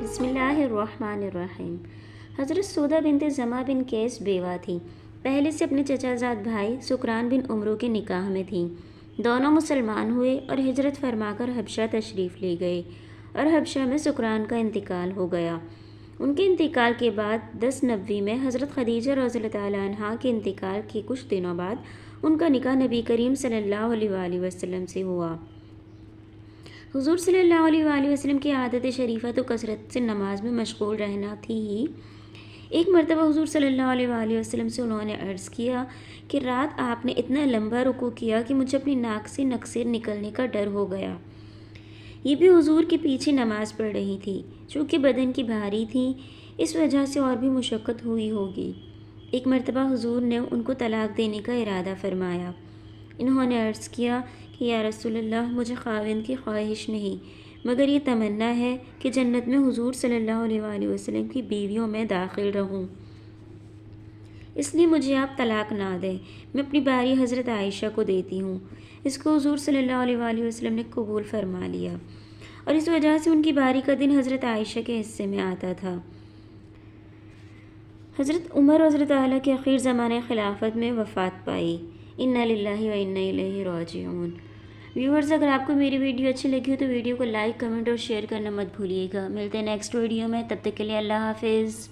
بسم اللہ الرحمن الرحیم۔ حضرت سودہ بنت زمع بن قیس بیوہ تھیں۔ پہلے سے اپنے چچا زاد بھائی سکران بن عمرو کے نکاح میں تھیں۔ دونوں مسلمان ہوئے اور ہجرت فرما کر حبشہ تشریف لے گئے اور حبشہ میں سکران کا انتقال ہو گیا۔ ان کے انتقال کے بعد 10 نبوی میں حضرت خدیجہ رضی اللہ تعالیٰ عنہا کے انتقال کے کچھ دنوں بعد ان کا نکاح نبی کریم صلی اللہ علیہ وآلہ وسلم سے ہوا۔ حضور صلی اللہ علیہ وآلہ وسلم کی عادت شریفہ تو کثرت سے نماز میں مشغول رہنا تھی ہی۔ ایک مرتبہ حضور صلی اللہ علیہ وآلہ وسلم سے انہوں نے عرض کیا کہ رات آپ نے اتنا لمبا رکوع کیا کہ مجھے اپنی ناک سے نکسیر نکلنے کا ڈر ہو گیا۔ یہ بھی حضور کے پیچھے نماز پڑھ رہی تھی، چونکہ بدن کی بھاری تھی، اس وجہ سے اور بھی مشقت ہوئی ہوگی۔ ایک مرتبہ حضور نے ان کو طلاق دینے کا ارادہ فرمایا۔ انہوں نے عرض کیا کہ یا رسول اللہ، مجھے خاوند کی خواہش نہیں، مگر یہ تمنا ہے کہ جنت میں حضور صلی اللہ علیہ وآلہ وسلم کی بیویوں میں داخل رہوں، اس لیے مجھے آپ طلاق نہ دیں، میں اپنی باری حضرت عائشہ کو دیتی ہوں۔ اس کو حضور صلی اللہ علیہ وآلہ وسلم نے قبول فرما لیا اور اس وجہ سے ان کی باری کا دن حضرت عائشہ کے حصے میں آتا تھا۔ حضرت عمر رضی اللہ تعالیٰ کے اخیر زمانے خلافت میں وفات پائی۔ انا للہ و انا الیہ راجعون۔ ویورز، اگر آپ کو میری ویڈیو اچھی لگی ہو تو ویڈیو کو لائک، کمنٹ اور شیئر کرنا مت بھولیے گا۔ ملتے ہیں نیکسٹ ویڈیو میں، تب تک کے لیے اللہ حافظ۔